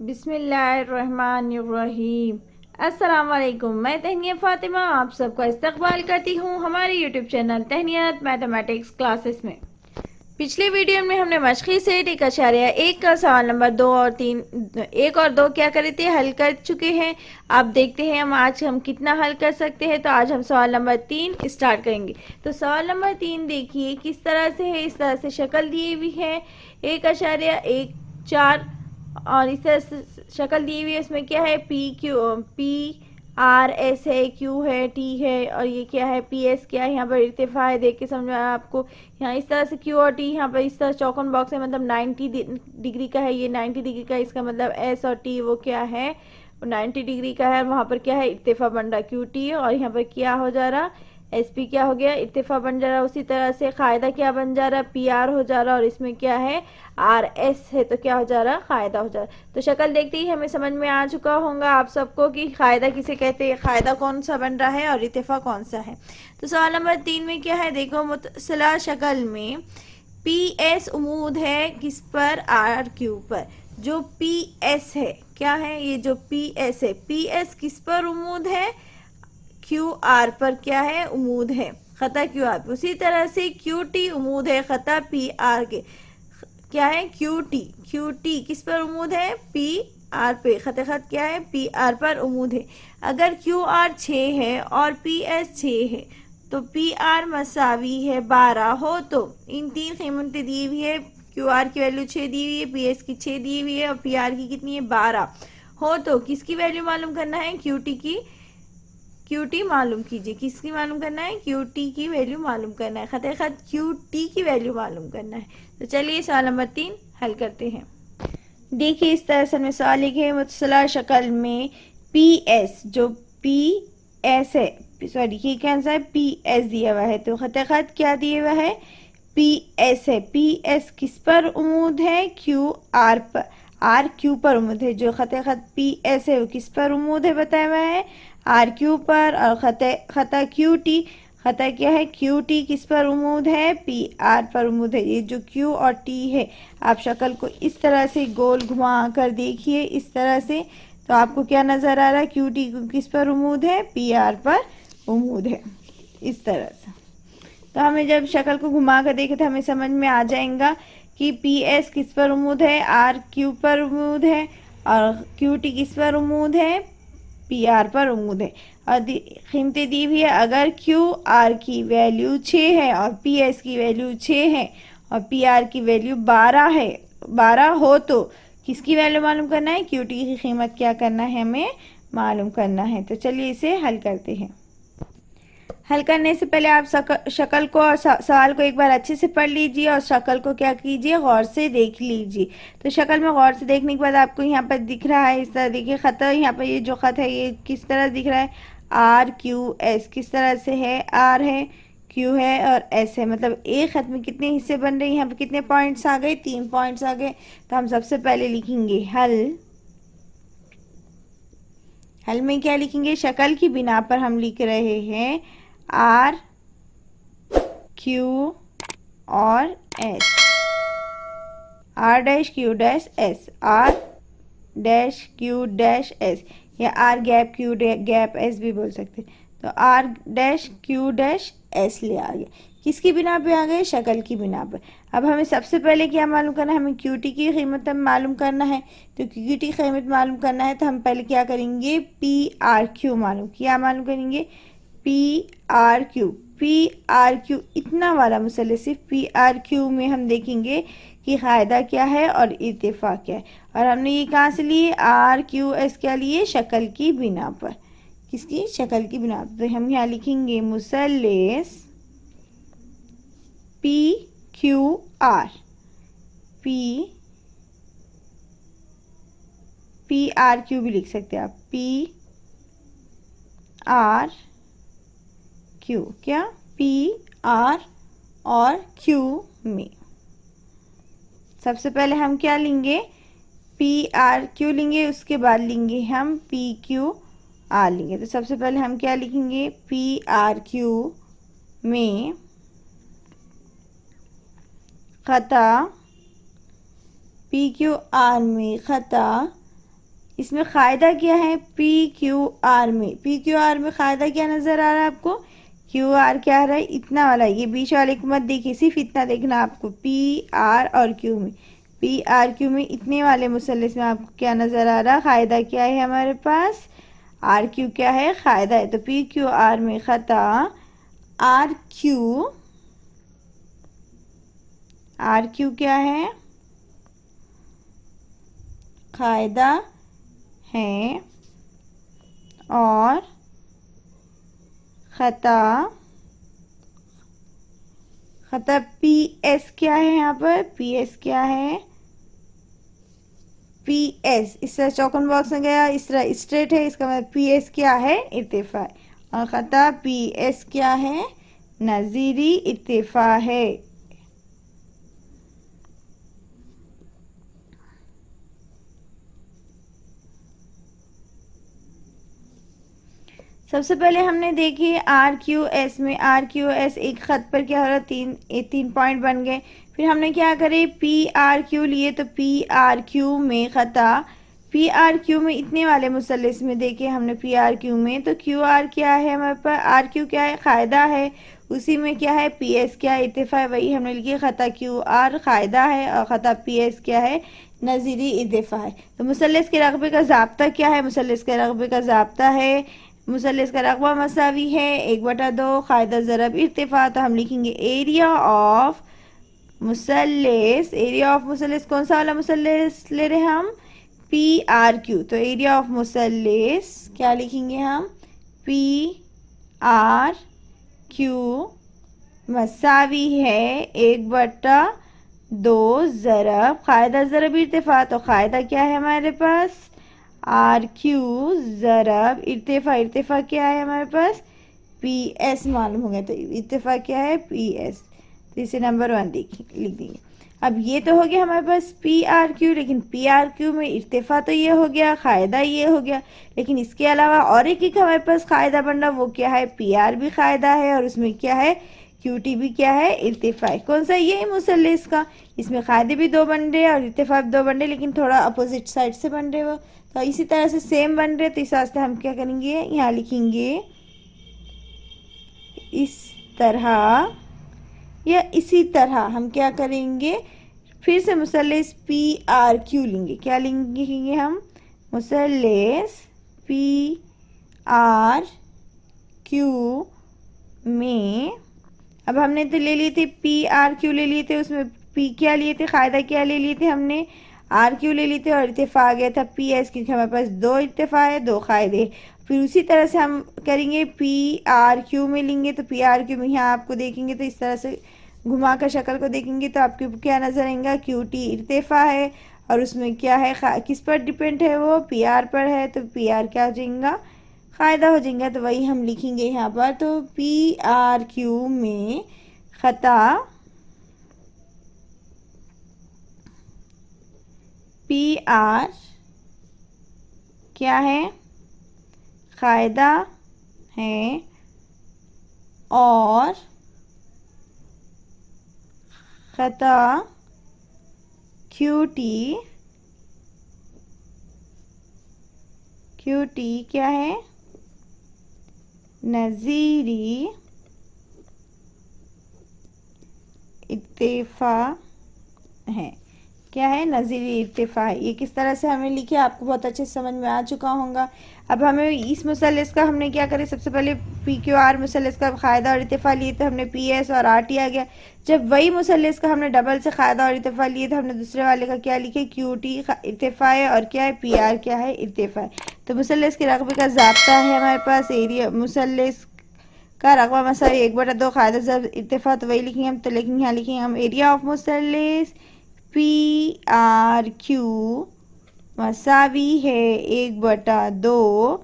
बिस्मिल्लाहिर्रहमानिर्रहीम। अस्सलाम वालेकुम। मैं तहनिया फ़ातिमा आप सबका इस्तकबाल करती हूँ हमारे यूट्यूब चैनल तहनियत मैथमेटिक्स क्लासेस में। पिछले वीडियो में हमने मशक़ी सेट 1.1 का सवाल नंबर 1 और 2 क्या करे थे, हल कर चुके हैं। अब देखते हैं हम कितना हल कर सकते हैं। तो आज हम सवाल नंबर 3 स्टार्ट करेंगे। तो सवाल नंबर 3 देखिए किस तरह से है। इस तरह से शक्ल दी हुई है 1.14 और इस तरह से शक्ल दी हुई है। इसमें क्या है, P R S है, Q है, T है और ये क्या है, PS क्या है। यहाँ पर इर्तिफा है, देख के समझ में आया आपको। यहाँ इस तरह से Q और T यहाँ पर इस तरह चौकोन बॉक्स है, मतलब 90 डिग्री का है। ये 90 डिग्री का है, इसका मतलब S और T वो क्या है, वो 90 डिग्री का है। वहाँ पर क्या है, इर्तिफा बन रहा QT और यहाँ पर क्या हो जा रहा, SP क्या हो गया, इर्तिफा बन जा रहा। उसी तरह से कायदा क्या बन जा रहा, PR हो जा रहा और इसमें क्या है RS है, तो क्या हो जा रहा, कायदा हो जा रहा। तो शक्ल देखते ही हमें समझ में आ चुका होगा आप सबको कि कायदा किसे कहते हैं, कायदा कौन सा बन रहा है और इर्तिफा कौन सा है। तो सवाल नंबर 3 में क्या है, देखो मुतसिला शक्ल में PS उमूद है किस पर, RQ पर। जो PS है क्या है, ये जो PS है, PS किस पर उमूद है, QR पर क्या है, उमूद है, खता QR पर। उसी तरह से QT उमूद है खता PR के, क्या है QT किस पर उमूद है, PR पे, खत क्या है, PR पर उमूद है। अगर QR 6 है और PS 6 है तो PR मसावी है 12 हो तो इन तीन कीमतें दी हुई है। QR की वैल्यू 6 दी हुई है, PS की 6 दी हुई है और PR की कितनी है, 12 हो तो किसकी वैल्यू मालूम करना है, QT की। QT मालूम कीजिए, किसकी मालूम करना है, QT की वैल्यू मालूम करना है, खत QT की वैल्यू मालूम करना है। तो चलिए सवाल नंबर 3 हल करते हैं। देखिए इस तरह से हमें सवाल लिखे मुतसला शक्ल में PS, जो PS है, सॉरी ये कौन सा है, PS दिया हुआ है। तो खत क्या दिया हुआ है, PS है। PS किस पर उमूद है, QR पर, RQ पर उमूद है। जो खत PS है वो किस पर उमूद है बताया हुआ है, RQ पर। और खता QT, खता क्या है, QT किस पर उमूद है, PR पर उमूद है। ये जो Q और T है, आप शक्ल को इस तरह से गोल घुमा कर देखिए इस तरह से, तो आपको क्या नज़र आ रहा है, QT किस पर उमूद है, PR पर उमूद है, इस तरह से। तो हमें जब शक्ल को घुमा कर देखे तो हमें समझ में आ जाएगा कि PS किस पर उमूद है, RQ पर उमूद है और QT किस पर उमूद है, PR पर उमूद है। और कीमतें दी हुई है, अगर QR की वैल्यू 6 है और PS की वैल्यू 6 है और PR की वैल्यू 12 है, 12 हो तो किसकी वैल्यू मालूम करना है, QT की कीमत क्या करना है, हमें मालूम करना है। तो चलिए इसे हल करते हैं। हल करने से पहले आप शक्ल को और सवाल को एक बार अच्छे से पढ़ लीजिए और शक्ल को क्या कीजिए, गौर से देख लीजिए। तो शक्ल में गौर से देखने के बाद आपको यहाँ पर दिख रहा है इस तरह, देखिए खत, यहाँ पर ये जो खत है ये किस तरह दिख रहा है, RQS किस तरह से है, R है, Q है और S है। मतलब एक खत में कितने हिस्से बन रहे हैं, यहाँ पर कितने पॉइंट्स आ गए, 3 पॉइंट्स आ गए। तो हम सबसे पहले लिखेंगे हल। हल में क्या लिखेंगे, शक्ल की बिना पर हम लिख रहे हैं R Q और S, R dash Q dash S, R dash Q dash S या R gap Q gap S भी बोल सकते हैं। तो R dash Q dash S ले आ गए, किसकी बिना पे आ गए, शक्ल की बिना पर। अब हमें सबसे पहले क्या मालूम करना है, हमें QT की कीमत मालूम करना है। तो QT की कीमत मालूम करना है तो हम पहले क्या करेंगे, PRQ मालूम, क्या मालूम करेंगे, PRQ इतना वाला मसला, सिर्फ PRQ में हम देखेंगे कि कायदा क्या है और इत्तेफाक क्या है। और हमने ये कहाँ से लिए, RQS क्या लिए, शक्ल की बिना पर, किसकी, शक्ल की बिना पर। तो हम यहाँ लिखेंगे मुसल्लेस PQR, PRQ भी लिख सकते हैं आप, PRQ, क्या, PR और Q में सबसे पहले हम क्या लेंगे, PRQ लेंगे, उसके बाद लेंगे हम PQR लेंगे। तो सबसे पहले हम क्या लिखेंगे, PRQ में खता, PQR में खता इसमें कायदा क्या है, पी क्यू आर में, पी क्यू आर में कायदा क्या नज़र आ रहा है आपको, क्यू आर क्या आ रहा है, इतना वाला, ये बीच वाले को मत देखिए, सिर्फ इतना देखना आपको, पी आर और क्यू में, पी आर क्यू में इतने वाले मुसल्लिस में आपको क्या नज़र आ रहा है, कायदा क्या है हमारे पास, आर क्यू क्या है, कायदा है। तो पी क्यू आर में ख़ता आर क्यू क्या है, कायदा है, और खता पी एस क्या है, यहाँ पर पी एस क्या है, पी एस इस तरह चौकन बॉक्स में गया, इस तरह स्ट्रेट है, इसका मतलब पी एस क्या है, इर्तिफा, और खता पी एस क्या है, नज़ीरी इर्तिफा है। सबसे पहले हमने देखी आर क्यू एस में, आर क्यू एस एक ख़त पर क्या हो रहा है, तीन पॉइंट बन गए। फिर हमने क्या करे, पी आर क्यू लिए, तो पी आर क्यू में ख़ता, पी आर क्यू में इतने वाले मुसल्लिस में देखे हमने पी आर क्यू में, तो क्यू आर क्या है हमारे पास, आर क्यू क्या है, कायदा है, उसी में क्या है, पी एस क्या है, इत्तेफा है, वही हमने लिखी, ख़ता क्यू आर कायदा है और ख़ता पी एस क्या है, नज़ीरी इत्तेफा है। तो मुसल्लिस के रकबे का ज़ाब्ता क्या है, मुसल्लिस के रकबे का ज़ाब्ता है, मुसल्लिस का रकबा मसावी है 1/2, कायदा ज़रब इर्तिफा, तो हम लिखेंगे एरिया ऑफ मुसल्लिस, एरिया ऑफ मुसल्लिस कौन सा वाला मुसल्लिस ले रहे हैं हम, पी आर क्यू, तो एरिया ऑफ मुसल्लिस क्या लिखेंगे हम, पी आर क्यू मसावी है 1/2 ज़रब कायदा ज़रब इर्तिफा, तो कायदा क्या है हमारे पास, आर क्यू ज़रब इर्तिफा, इर्तिफा क्या है हमारे पास, पी एस मालूम हो गया, तो इर्तिफा क्या है, पी एस, तो इसे नंबर 1 लिख देंगे। अब ये तो हो गया हमारे पास पी आर क्यू, लेकिन पी आर क्यू में इर्तिफा तो ये हो गया, कायदा ये हो गया, लेकिन इसके अलावा और एक हमारे पास कायदा बन रहा, वो क्या है, पी आर भी कायदा है और उसमें क्या है, क्यू टी भी क्या है, इर्तिफा है, कौन सा, ये मुसल्लिस का, इसमें कायदे भी 2 बन रहे और इर्तिफा भी 2 बन रहे, लेकिन थोड़ा अपोजिट साइड से बन रहे वो, तो इसी तरह से सेम बन रहे, तो इस वास्ते हम क्या करेंगे, यहाँ लिखेंगे इस तरह या इसी तरह, हम क्या करेंगे, फिर से मुसल्लिस पी आर क्यू लेंगे, क्या लिखेंगे हम, मुसल्लिस पी आर क्यू में, अब हमने तो ले लिए थे पी आर क्यू ले लिए थे, उसमें पी क्या लिए थे, कायदा क्या ले लिए थे हमने, आर क्यू ले लिए थे, और इत्तेफा आ गया था पी एस, क्योंकि हमारे पास 2 इत्तेफा है 2 कायदे। फिर उसी तरह से हम करेंगे पी आर क्यू में लेंगे, तो पी आर क्यू में यहाँ आपको देखेंगे तो इस तरह से घुमा कर शक्ल को देखेंगे तो आपको क्या नज़र आएगा, क्यू टी इर्तिफा है, और उसमें क्या है, किस पर डिपेंड है वो, पी आर पर है, तो पी आर क्या हो जाएगा, कायदा हो जाएगा, तो वही हम लिखेंगे यहाँ पर, तो पी आर क्यू में ख़ता पी आर क्या है, कायदा है, और ख़ता क्यू टी क्या है, नज़ीरी इत्तेफा है, क्या है, नज़ीरी इर्तिफा है। ये किस तरह से हमें लिखे आपको बहुत अच्छे से समझ में आ चुका होगा। अब हमें इस मुसल्लिस का हमने क्या करें, सबसे पहले पी क्यू आर मुसल्लिस का कायदा और इत्तिफा लिए तो हमने पी एस और आर टी आ गया। जब वही मुसल्लिस का हमने डबल से कायदा और इत्तिफा लिए तो हमने दूसरे वाले का क्या लिखे, क्यू टी इत्तिफा है और क्या है, पी आर क्या है, इत्तिफा है। तो मुसल्लिस के रकबे का ज़ाब्ता है हमारे पास, एरिया मुसल्लिस का रकबा मसावी 1/2 कायदा ज़रब इत्तिफा, तो वही लिखेंगे हम, तो लेकिन यहाँ लिखेंगे हम एरिया ऑफ मुसल्लिस पी आर क्यू मसावी है 1/2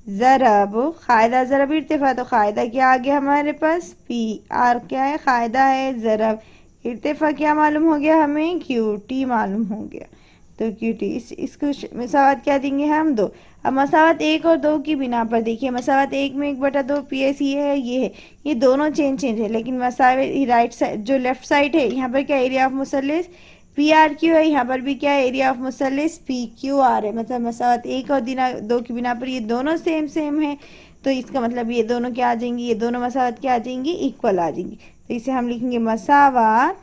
ज़रब कायदा ज़रब इर्तिफा, तो कायदा क्या आ गया हमारे पास, पी आर क्या है, कायदा है, ज़रब इर्तिफा क्या मालूम हो गया हमें, क्यू टी मालूम हो गया, तो क्यू टी इसको मसावत क्या देंगे हम, 2। अब मसावत 1 और 2 की बिना पर देखिए, मसावत 1 में 1/2 पी एस ये है, ये दोनों चेंज है, लेकिन मसावत राइट साइड जो लेफ्ट साइड है यहाँ पर क्या, एरिया ऑफ मुसल्लिस पी आर क्यू है, यहाँ पर भी क्या है, एरिया ऑफ मुसल्लिस पी क्यू आर है, मतलब मसावत एक और दो की बिना पर ये दोनों सेम सेम है, तो इसका मतलब ये दोनों क्या आ जाएंगी, ये दोनों मसावत क्या आ जाएंगी, इक्वल आ जाएंगी। तो इसे हम लिखेंगे मसावत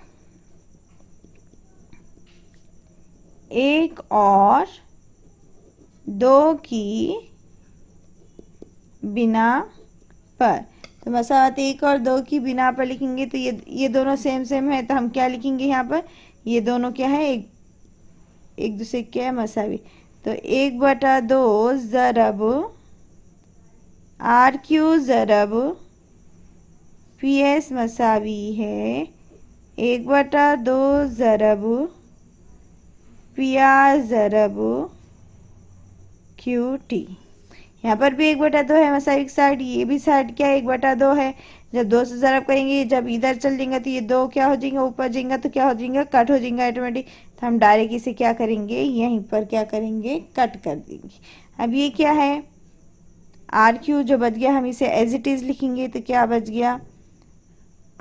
एक और दो की बिना पर। तो मसावत एक और दो की बिना पर लिखेंगे, तो ये दोनों सेम सेम है, तो हम क्या लिखेंगे यहाँ पर, ये दोनों क्या है, एक दूसरे क्या है, मसावी। तो 1/2 ज़रब आर क्यू ज़रब पी एस मसावी है 1/2 ज़रब पी आर ज़रब क्यू टी। यहाँ पर भी 1/2 है मसावी की साइड, ये भी साइड क्या है, 1/2 है। जब 2 से ज़रब करेंगे, जब इधर चल जाएंगे तो ये दो क्या हो जाएंगे, ऊपर जाएंगे तो क्या हो जाएंगे, कट हो जाएंगे ऑटोमेटिक। तो हम डायरेक्ट इसे क्या करेंगे, यहीं पर क्या करेंगे, कट कर देंगे। अब ये क्या है, आर क्यू जो बच गया, हम इसे एज इट इज़ लिखेंगे, तो क्या बच गया,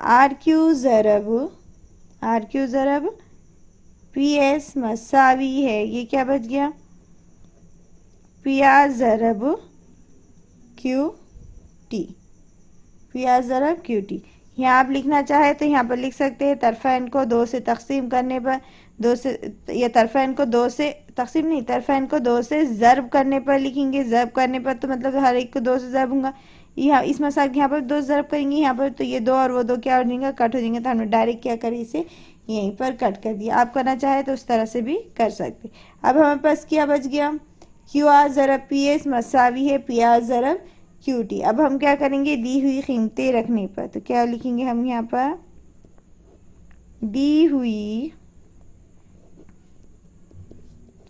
आर क्यू ज़रब पी एस मसावी है, ये क्या बच गया, पी आर ज़रब क्यू टी, पी आर ज़रब क्यू टी। यहाँ आप लिखना चाहे तो यहाँ पर लिख सकते हैं, तरफ़ैन को 2 से तकसीम करने पर, 2 से, या तरफ़ैन को 2 से तकसीम नहीं, तरफ़ैन को 2 से ज़रब करने पर लिखेंगे। ज़रब करने पर तो मतलब हर एक को 2 से ज़रब होगा, यहाँ इस मसाल के यहाँ पर 2 ज़रब करेंगे यहाँ पर, तो ये 2 और वो 2 क्या हो जाएंगे, कट हो जाएंगे। तो हमने डायरेक्ट क्या करें, इसे यहीं पर कट कर दिया। आप करना चाहे तो उस तरह से भी कर सकते। अब हमारे पास क्या बच गया, क्यू आर ज़रब पी एस मसावी है पी आर ज़रब क्यू टी। अब हम क्या करेंगे, दी हुई कीमतें रखने पर, तो क्या लिखेंगे हम यहाँ पर, दी हुई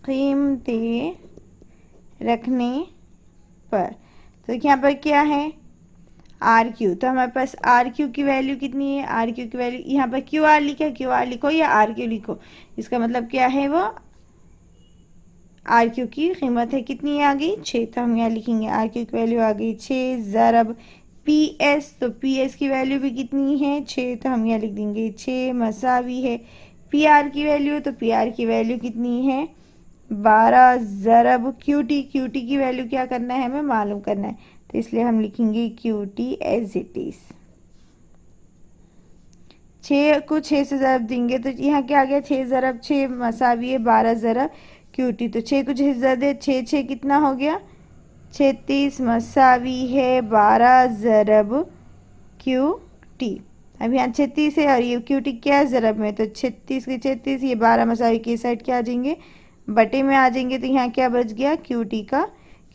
कीमतें रखने पर। तो यहाँ पर क्या है, आर क्यू, तो हमारे पास आर क्यू की वैल्यू कितनी है, आर क्यू की वैल्यू यहाँ पर क्यू आर लिखा है, क्यू आर लिखो या आर क्यू लिखो, इसका मतलब क्या है, वो आर क्यू की कीमत है कितनी आ गई, 6। तो हम यहाँ लिखेंगे आर क्यू की वैल्यू आ गई 6 ज़रब पी एस, तो पी एस की वैल्यू भी कितनी है, 6। तो हम यहाँ लिख देंगे 6 मसावी है पी आर की वैल्यू, तो पी आर की वैल्यू कितनी है 12 ज़रब क्यू टी, क्यू टी की वैल्यू क्या करना है, हमें मालूम करना है, तो इसलिए हम लिखेंगे Q T as it is. 6 को 6 से ज़रब देंगे तो यहाँ क्या आ गया, 6 ज़रब 6 मसावी है 12 ज़रब क्यू टी। तो 6 को 6 से ज़रब दे, 6 6 कितना हो गया, 36 मसावी है 12 ज़रब क्यू टी। अब यहाँ 36 है और ये क्यू टी क्या है, ज़रब में, तो 36 के 36, ये 12 मसावी की साइड क्या आ जाएंगे, बटे में आ जाएंगे। तो यहाँ क्या बच गया, क्यू टी का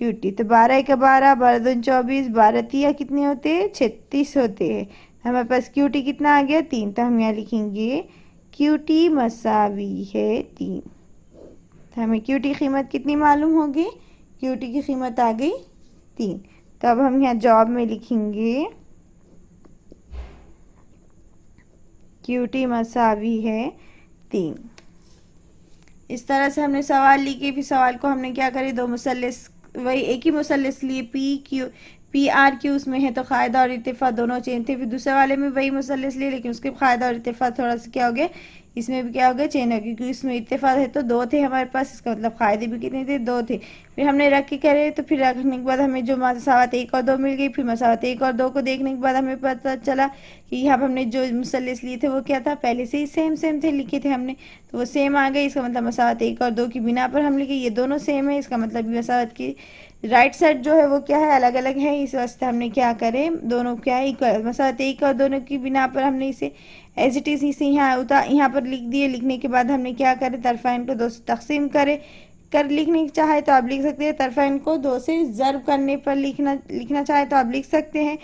क्यू टी। तो 12 का 12, 12 दूनी 24, 12 तिया कितने होते हैं, 36 होते हैं। हमारे पास क्यू टी कितना आ गया, 3। तो हम यहाँ लिखेंगे क्यू टी मसावी है 3। तो हमें क्यू टी कीमत कितनी मालूम होगी, क्यू टी की कीमत आ गई 3। तो अब हम यहाँ जॉब में लिखेंगे क्यू टी मसावी है 3। इस तरह से हमने सवाल लिखे, फिर सवाल को हमने क्या करे, दो मुसल्लिस, वही एक ही मुसल्लिस लिए, पी आर क्यू उसमें है तो क़ायदा और इत्तेफाक दोनों चेंज थे। फिर दूसरे वाले में वही मुसल्लिस लिए, लेकिन उसके क़ायदा और इत्तेफाक थोड़ा सा क्या हो गया, इसमें भी क्या हो गया, चेंज हो गया, क्योंकि इसमें इत्तेफाक है तो 2 थे हमारे पास, इसका मतलब क़ायदे भी कितने थे, 2 थे। फिर हमने रख के करे, तो फिर रखने के बाद हमें जो मसावत 1 और 2 मिल गई। फिर मसावत 1 और 2 को देखने के बाद हमें पता चला कि यहाँ पर हमने जो मुसल्लिस लिए थे वो क्या था, पहले से ही सेम सेम थे, लिखे थे हमने, तो वो सेम आ गए। इसका मतलब मसावत 1 और 2 की बिना पर हम लिखे ये दोनों सेम है, इसका मतलब मसावत की राइट साइड जो है वो क्या है, अलग अलग है, इस वास्ते हमने क्या करे, दोनों क्या है इक्वल, मसावत 1 और दोनों की बिना पर हमने इसे एज इट इज़ इसे यहाँ पर लिख दिए। लिखने के बाद हमने क्या करे, तरफ़ैन को 2 से तकसीम कर लिखने चाहे तो आप लिख सकते हैं, तरफ़ैन को 2 से ज़रब करने पर लिखना चाहे तो आप लिख सकते हैं।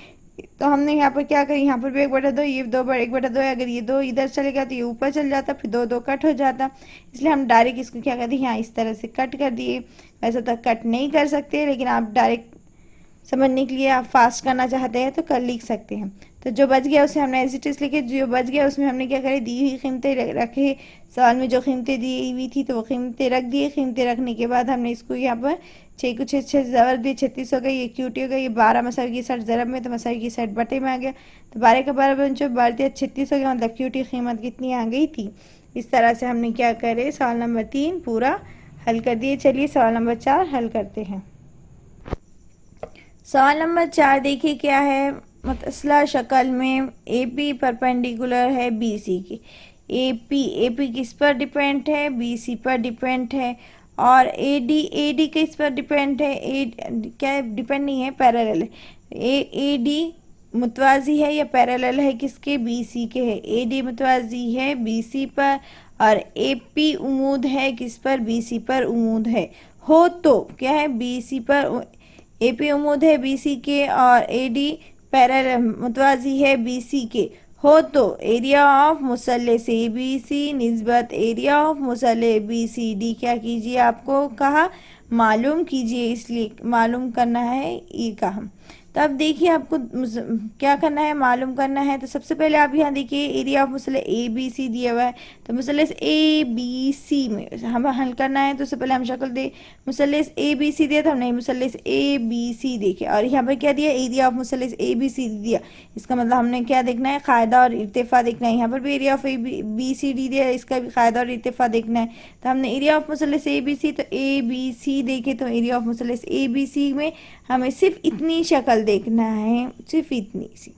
तो हमने यहाँ पर क्या करी, यहाँ पर भी 1/2, ये 1/2 है, अगर ये 2 इधर चले गया तो ये ऊपर चल जाता, फिर 2 2 कट हो जाता, इसलिए हम डायरेक्ट इसको क्या करते हैं, यहाँ इस तरह से कट कर दिए। वैसे तो कट नहीं कर सकते, लेकिन आप डायरेक्ट समझने के लिए आप फास्ट करना चाहते हैं तो कर लिख सकते हैं। तो जो बच गया उसे हमने एज इट इज़ लिखे, जो बच गया उसमें हमने क्या करें, दी हुई कीमतें रखे, सवाल में जो कीमतें दी हुई थी तो वो कीमतें रख दिए। कीमतें रखने के बाद हमने इसको यहाँ पर 6 को 6 ज़रब दिए, 36 हो गई, ये क्यू टी हो गई, ये 12 मसावी की साइड ज़रब में, तो मसावी की साइड बटे में आ गया, तो 12 का 12 बन 12 दिया 36 हो गया, मतलब क्यू टी कीमत कितनी आ गई थी। इस तरह से हमने क्या करे सवाल नंबर 3 पूरा हल कर दिए। चलिए सवाल नंबर 4 हल करते हैं। सवाल नंबर 4 देखिए क्या है। मुतसला शक्ल में AP परपेंडिकुलर है BC के। AP किस पर डिपेंड है, BC पर डिपेंड है। और AD किस पर डिपेंड है, क्या डिपेंड नहीं है, पैरेलल है। AD मुतवाजी है या पैरेलल है किसके, BC के है। AD मुतवाजी है BC पर और AP उमूद है किस पर, BC पर उमूद है। हो तो क्या है, BC पर AP उमूद है BC के और AD पैरेलल मुतवाजी है BC के। हो तो एरिया ऑफ मुसल्लस ABC निस्बत एरिया ऑफ मुसल्लस BCD क्या कीजिए, आपको कहा मालूम कीजिए, इसलिए मालूम करना है ये कहा। तो अब देखिए आपको क्या करना है, मालूम करना है। तो सबसे पहले आप यहाँ देखिए एरिया ऑफ मुसल्लस ABC दिया हुआ है। तो मुसल्लस ABC में हम हल करना है। तो सबसे पहले हम शक्ल दे मुसल्लस ABC दिया था हमने, मुसल्लस ABC देखे और यहाँ पर क्या दिया, एरिया ऑफ मुसल्लस ABC दिया। इसका मतलब हमने क्या देखना है, कायदा और इर्तिफा देखना है। यहाँ पर भी एरिया ऑफ BCD दिया, इसका भी कायदा और इर्तिफा देखना है। तो हमने एरिया ऑफ मुसल्लस ABC तो ABC देखे। तो एरिया ऑफ मुसल्लस ABC में हमें सिर्फ इतनी शक्ल देखना है, सिर्फ इतनी सी।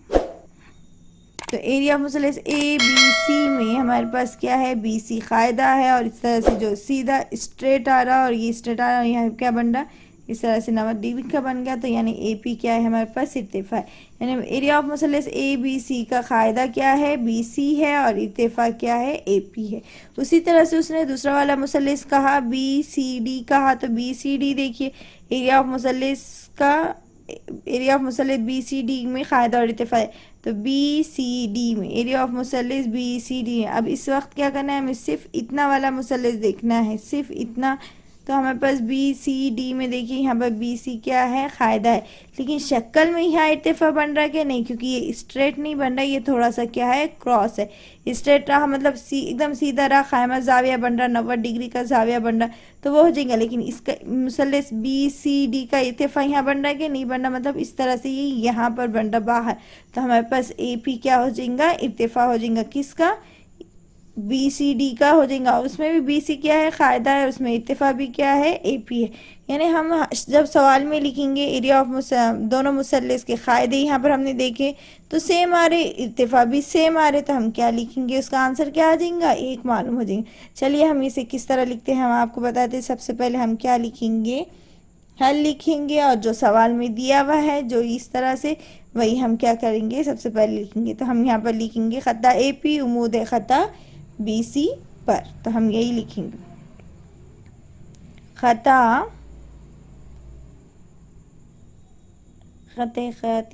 तो एरिया ऑफ मुसल्लस ABC में हमारे पास क्या है, BC कायदा है और इस तरह से जो सीधा स्ट्रेट आ रहा और ये स्ट्रेट आ रहा, यहाँ क्या बन रहा, इस तरह से 90 डिग्री का बन गया। तो यानी AP क्या है हमारे पास, इर्तिफा है। यानी एरिया ऑफ मुसल्लस ABC का कायदा क्या है, BC है और इर्तिफा क्या है, AP है। उसी तरह से उसने दूसरा वाला मुसल्लस कहा BCD कहा। तो BCD देखिए एरिया ऑफ मुसल्लस का, एरिया ऑफ मुसल्लस BCD में कायदा और इर्तिफा है। तो BCD में एरिया ऑफ मुसल्लस BCD है। अब इस वक्त क्या करना है, हमें सिर्फ इतना वाला मुसल्लस देखना है, सिर्फ इतना। तो हमारे पास BCD में देखिए यहाँ पर BC क्या है, कायदा है। लेकिन शक्ल में यहाँ इर्तिफा बन रहा है क्या, नहीं, क्योंकि ये स्ट्रेट नहीं बन रहा, ये थोड़ा सा क्या है, क्रॉस है। स्ट्रेट रहा मतलब एकदम सीधा रहा, कायमा जाविया बन रहा, 90 डिग्री का जाविया बन रहा, तो वो हो जाएगा। लेकिन इसका मुसल्लस BCD का इर्तिफा यहाँ बन रहा है कि नहीं बन रहा, मतलब इस तरह से ये यहाँ पर बन रहा बाहर। तो हमारे पास AP क्या हो जाएगा, इर्तिफा हो जाएगा किसका, BCD का हो जाएगा। उसमें भी BC क्या है, कायदा है, उसमें इत्तिफा भी क्या है, AP है। यानी हम जब सवाल में लिखेंगे एरिया ऑफ दोनों मुसल्लस के कायदे यहाँ पर हमने देखे तो सेम आ रहे, इत्तिफा भी सेम आ रहे, तो हम क्या लिखेंगे, उसका आंसर क्या आ जाएगा, 1 मालूम हो जाएगा। चलिए हम इसे किस तरह लिखते हैं हम आपको बताते हैं। सबसे पहले हम क्या लिखेंगे, हल लिखेंगे और जो सवाल में दिया हुआ है जो इस तरह से, वही हम क्या करेंगे, सबसे पहले लिखेंगे। तो हम यहाँ पर लिखेंगे खता AP उमूद है खता BC पर। तो हम यही लिखेंगे, खता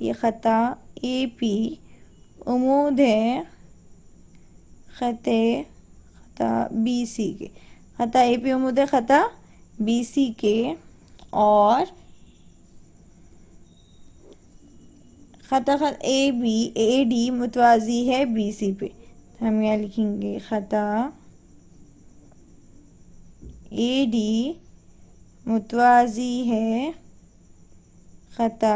ये खता AP उमूद है खता BC के। खता AP उमूद है खता BC के और खता AD मुतवाजी है BC पे। तो हम यहाँ लिखेंगे खता AD मुतवाजी है खता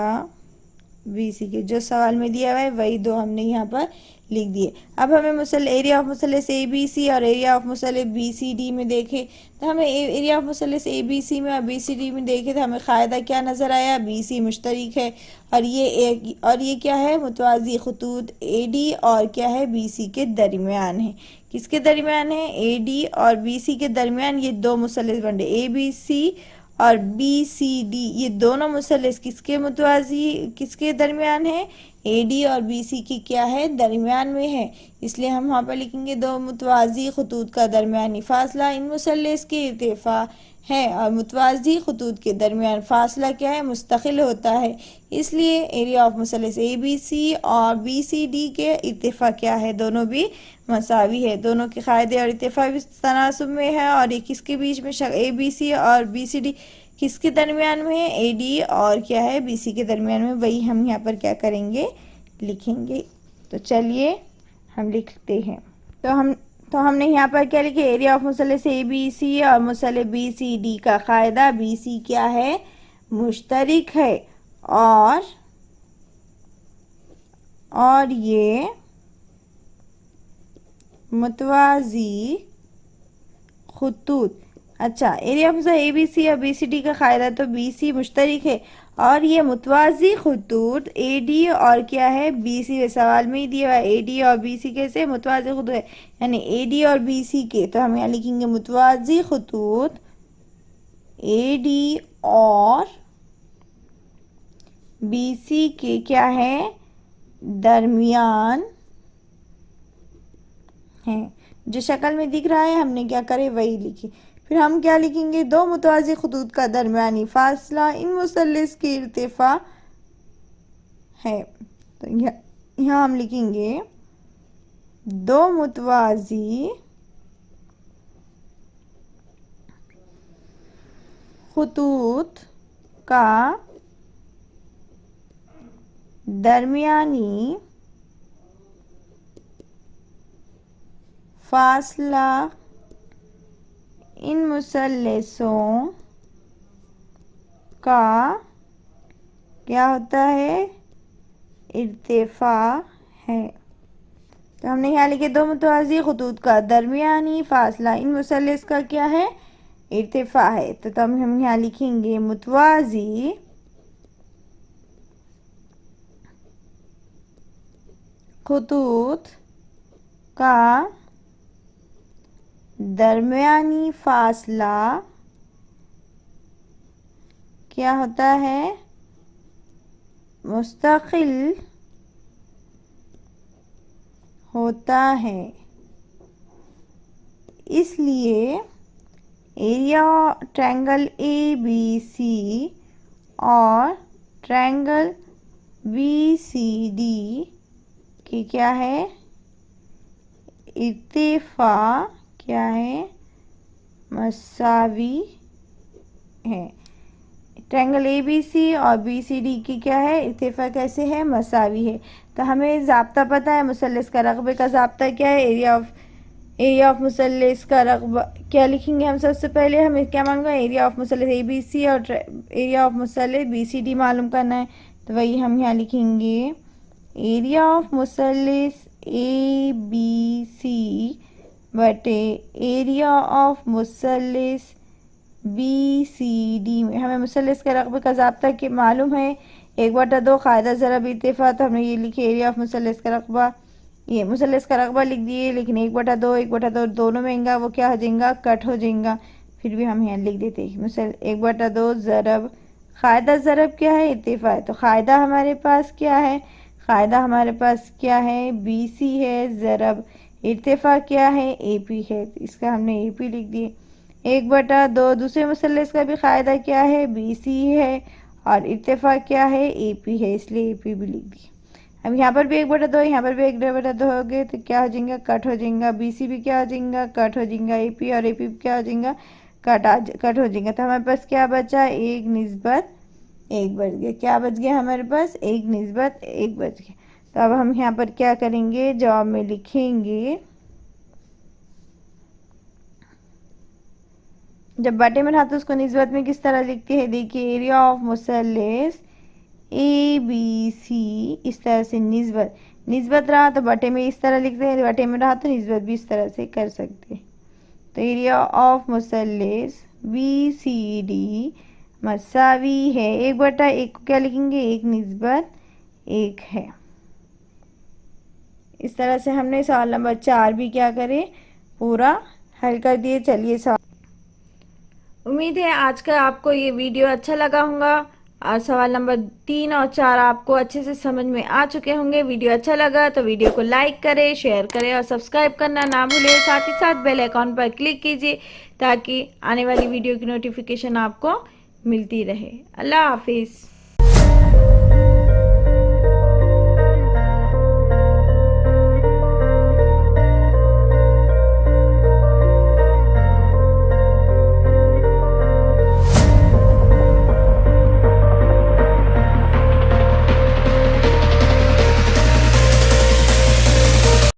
BC के। जो सवाल में दिया हुआ है वही दो हमने यहाँ पर लिख दिए। अब हमें एरिया ऑफ मुसल्लस ABC और एरिया ऑफ मुसल्लस BCD में देखे तो हमें एरिया ऑफ मुसल्लस ABC में और BCD में देखे तो हमें कायदा क्या नज़र आया, BC मुश्तरिक है और ये क्या है, मुतवाज़ी खतूत AD और क्या है, BC के दरमियान है। किसके दरमियान है, AD और BC के दरमियान ये दो मुसल्लस बन रहे, ABC और BCD, ये दोनों मुसल्लस किसके मुतवाज़ी, किसके दरमियान है, AD और BC की क्या है, दरमियान में है। इसलिए हम वहाँ पर लिखेंगे दो मुतवाज़ी खतूत का दरमियानी फासला इन मुसल्लस के इर्तिफा है और मुतवाज़ी खतूत के दरमियान फासला क्या है, मुस्तकिल होता है। इसलिए एरिया ऑफ मुसल्लस ABC और BCD के इर्तिफा क्या है, दोनों भी मसावी है। दोनों के कायदे और इत्तिफा भी तनासुब में है और ये किसके बीच में, ABC और BCD किसके दरमियान में है, AD और क्या है, BC के दरमियान में। वही हम यहाँ पर क्या करेंगे, लिखेंगे। तो चलिए हम लिखते हैं। तो हमने यहाँ पर क्या लिखे, एरिया ऑफ मुसल्लस ABC और मुसल्लस BCD का कायदा BC क्या है, मुश्तरिक है और ये मुतवाज़ी खुतूत। अच्छा, area of A B C और बी सी डी का कायदा तो बी सी मुश्तरक है और ये मुतवाजी खुतूत ए डी और क्या है बी सी, सवाल में ही दिया हुआ है ए डी और बी सी कैसे मुतवाजी खुतूत है, यानी ए डी और बी सी के, तो हम यहाँ लिखेंगे मुतवाजी खुतूत ए डी और बी सी के क्या है दरमियान है। जो शक्ल में दिख रहा है हमने क्या करे वही लिखी। फिर हम क्या लिखेंगे, दो मुतवाज़ी खुतूत का दरमियानी फासला इन मुसल्लस की इर्तिफा है। तो यहाँ हम लिखेंगे दो मुतवाज़ी खुतूत का दरमियानी फासला इन मुसल्लसों का क्या होता है इर्तिफा है। तो हमने यहाँ लिखे दो मुतवाज़ी खुतूत का दरमियानी फासला इन मुसल्लस का क्या है इर्तिफा है। तो तब हम यहाँ लिखेंगे मुतवाज़ी खुतूत का दरमियानी फासला क्या होता है मुस्तकिल होता है। इसलिए area triangle A B C और ट्रायंगल बी सी डी की क्या है इर्तिफा क्या है मसावी है। ट्रायंगल ए बी सी और बी सी डी की क्या है इर्तिफा कैसे है मसावी है। तो हमें ज़ाब्ता पता है मुसल्लस का रकबे का ज़ाब्ता क्या है एरिया ऑफ मुसल्लस का रकबा क्या लिखेंगे हम सबसे पहले हमें क्या मालूम है एरिया ऑफ मुसल्लस ए बी सी और एरिया ऑफ मुसल्लस बी सी डी मालूम करना है। तो वही हम यहाँ लिखेंगे एरिया ऑफ मुसल्लस ए बी सी बटे एरिया ऑफ मुसल्लस बी सी डी में हमें मुसल्लस के रकबे का ज़ाब्ता के मालूम है 1/2 कायदा ज़रब इत्तेफा। तो हमने ये लिखे एरिया ऑफ मुसल्लस का रकबा, ये मुसल्लस का रकबा लिख दिए, लेकिन 1/2 दोनों में आएगा वो क्या हो जाएगा कट हो जाएगा। फिर भी हम यहाँ लिख देते हैं 1/2 ज़रब कायदा ज़रब क्या है इत्तेफा है। तो कायदा हमारे पास क्या है कायदा हमारे पास क्या है बी सी है ज़रब इर्तिफा क्या है ए पी है। तो इसका हमने ए पी लिख दिए। 1/2 दूसरे मुसल्लस का भी कायदा क्या है बी सी है और इर्तिफा क्या है ए पी है, इसलिए ए पी भी लिख दिए। अब यहाँ पर भी 1/2 यहाँ पर भी 1/2 हो गए तो क्या हो जाएगा कट हो जाएगा। बी सी भी क्या हो जाएगा कट हो जाएगा। ए पी और ए पी क्या हो जाएगा कट हो जाएगा। तो हमारे पास क्या बचा 1/1 बच गया। क्या बच गया हमारे पास 1/1 बच गया। तो अब हम यहाँ पर क्या करेंगे जवाब में लिखेंगे जब बाटे में रहा तो उसको निस्बत में किस तरह लिखते हैं देखिए एरिया ऑफ मुसल्लस ए बी सी इस तरह से निस्बत रहा तो बटे में इस तरह लिखते हैं, बटे में रहा तो निस्बत भी इस तरह से कर सकते हैं। तो एरिया ऑफ मुसल्लस बी सी डी मसावी है 1/1 को क्या लिखेंगे 1/1 है। इस तरह से हमने सवाल नंबर 4 भी क्या करे पूरा हल कर दिए। चलिए सवाल उम्मीद है आज का आपको ये वीडियो अच्छा लगा होगा और सवाल नंबर 3 और 4 आपको अच्छे से समझ में आ चुके होंगे। वीडियो अच्छा लगा तो वीडियो को लाइक करें शेयर करें और सब्सक्राइब करना ना भूलें। साथ ही साथ बेल आइकॉन पर क्लिक कीजिए ताकि आने वाली वीडियो की नोटिफिकेशन आपको मिलती रहे। अल्लाह हाफिज़।